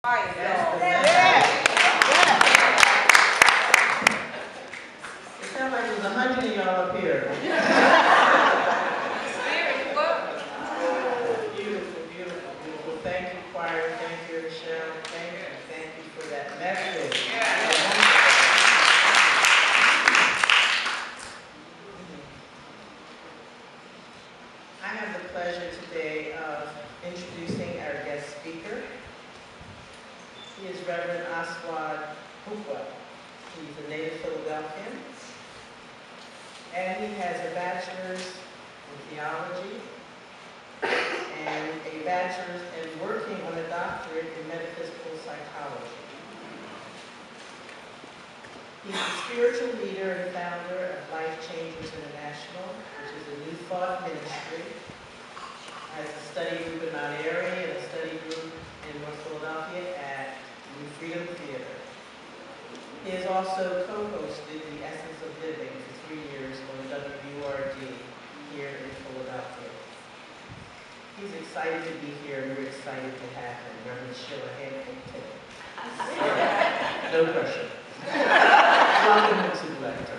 It sounds like there's 100 of y'all up here. Beautiful, beautiful, beautiful. Thank you, choir. Thank you, Michelle. Thank you for that message. I have the pleasure today of introducing our guest speaker. He is Reverend Aswad Hukwa. He's a native Philadelphian, and he has a bachelor's in theology and a bachelor's in working on a doctorate in metaphysical psychology. He's the spiritual leader and founder of Life Changers International, which is a New Thought ministry. Has a study group in Mount Airy and a study group in North Philadelphia at New Freedom Theater. He has also co-hosted The Essence of Living for 3 years on WURD here in Philadelphia. He's excited to be here, and we're excited to have him. Reverend Sheila Hancock. No pressure. Welcome to the lecture.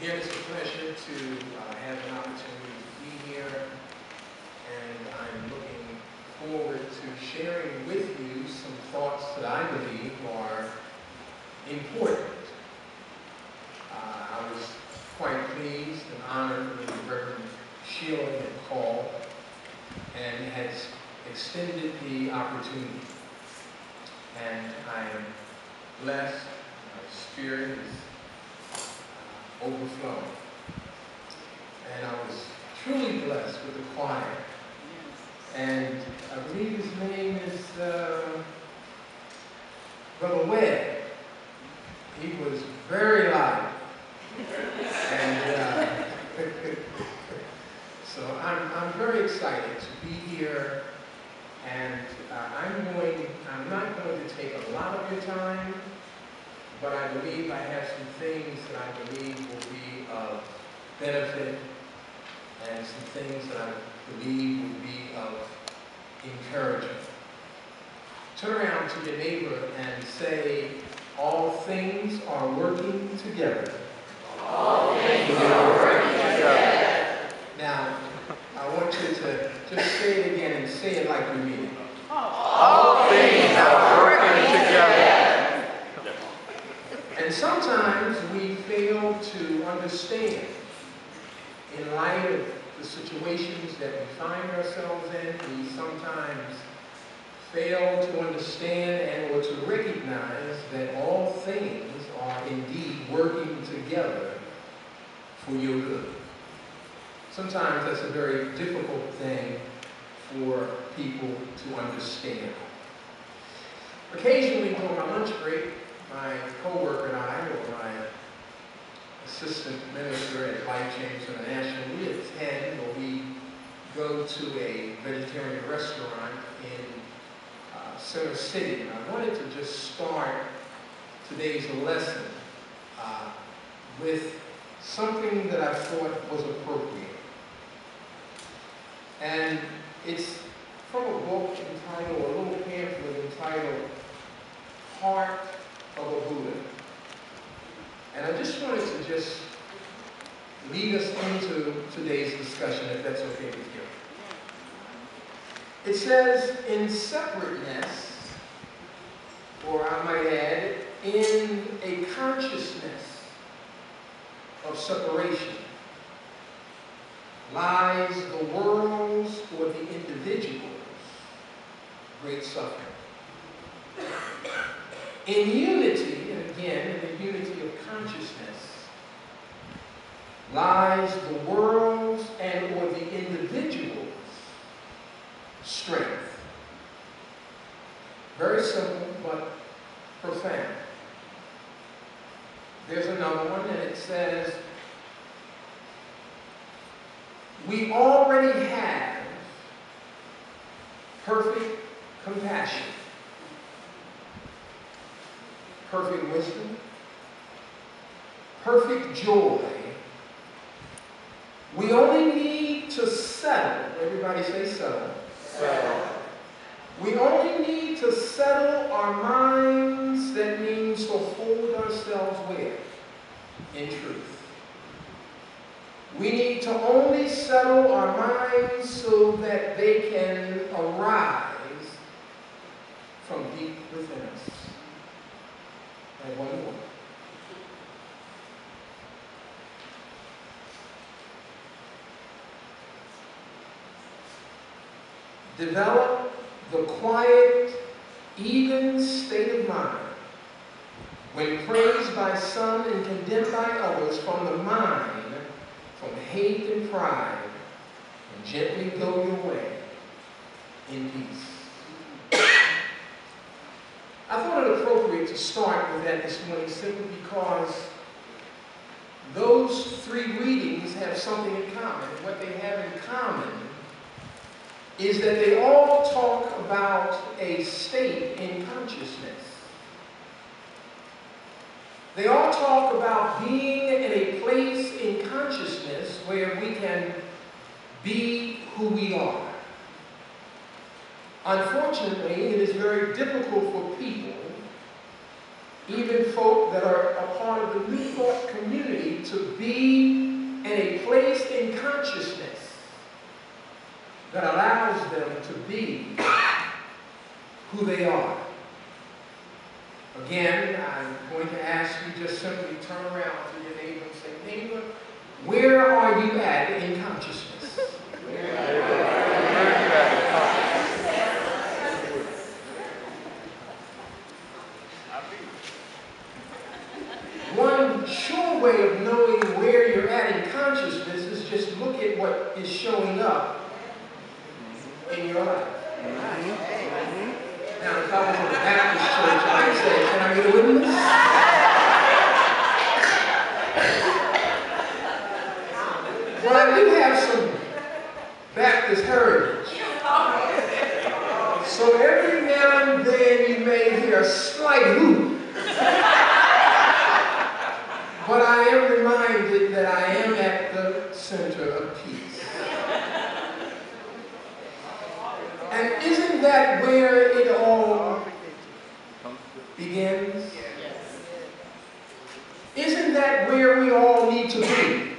Again, it's a pleasure to have an opportunity to be here, and I'm looking forward to sharing with you some thoughts that I believe are important. I was quite pleased and honored when Reverend Sheila had called and has extended the opportunity. And I am blessed, my spirit is overflowing. And I was truly blessed with the choir. And I believe his name is Brother Webb. He was very loud. And so I'm very excited to be here. And I'm not going to take a lot of your time, but I believe I have some things that I believe will be of benefit and some things that I believe will be of encouragement. Turn around to your neighbor and say, all things are working together. All things are working together. Now, I want you to just say it again and say it like you mean it. All things are working together. And sometimes we fail to understand, in light of the situations that we find ourselves in, we sometimes fail to understand and or to recognize that all things are indeed working together for your good. Sometimes that's a very difficult thing for people to understand. Occasionally during my lunch break, my co-worker and I, or my assistant minister at Life Changers International, we attend or we go to a vegetarian restaurant in Center City. And I wanted to just start today's lesson with something that I thought was appropriate. And it's from a book entitled, a little pamphlet entitled, Heart of a Buddha. And I just wanted to just lead us into today's discussion, if that's okay with you. It says, in separateness, or I might add, in a consciousness of separation, lies the world's or the individual's great suffering. In unity, and again, in the unity of lies the world's and or the individual's strength. Very simple, but profound. There's another one, and it says, we already have perfect compassion, perfect wisdom, perfect joy. We only need to settle. Everybody say settle. Settle. We only need to settle our minds. That means to hold ourselves where? In truth. We need to only settle our minds so that they can arise from deep within us. And one more. Develop the quiet, even state of mind when praised by some and condemned by others from the mind, from hate and pride, and gently go your way in peace. I thought it appropriate to start with that this morning simply because those three readings have something in common. What they have in common is that they all talk about a state in consciousness. They all talk about being in a place in consciousness where we can be who we are. Unfortunately, it is very difficult for people, even folk that are a part of the New Thought community, to be in a place in consciousness that allows them to be who they are. Again, I'm going to ask you just simply turn around to your neighbor and say, neighbor, where are you at in consciousness? One sure way of knowing where you're at in consciousness is just look at what is showing up in your life. Now, if I was in a Baptist church, I'd say, can I get a witness? Well, I do have some Baptist heritage. So every now and then you may hear a slight whoop. But I am reminded that I am at the center of peace. And isn't that where it all begins? Isn't that where we all need to be?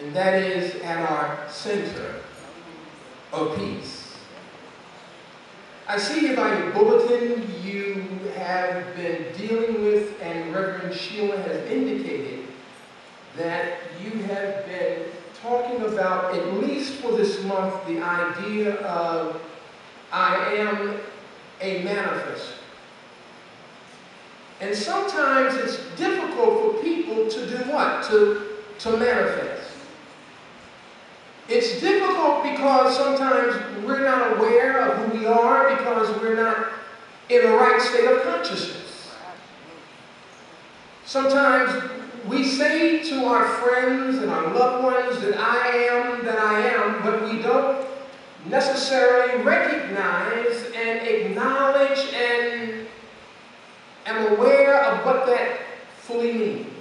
And that is at our center of peace. I see in my bulletin you have been dealing with, and Reverend Sheila has indicated, that you have been talking about, at least for this month, the idea of I am a manifester. And sometimes it's difficult for people to do what? To manifest. It's difficult because sometimes we're not aware of who we are because we're not in the right state of consciousness. Sometimes we say to our friends and our loved ones that I am, but we don't necessarily recognize and acknowledge and am aware of what that fully means.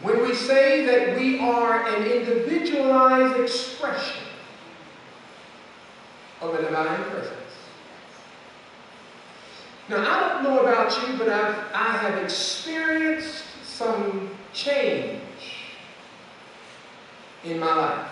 When we say that we are an individualized expression of a divine presence. Now, I don't know about you, but I have experienced some change in my life.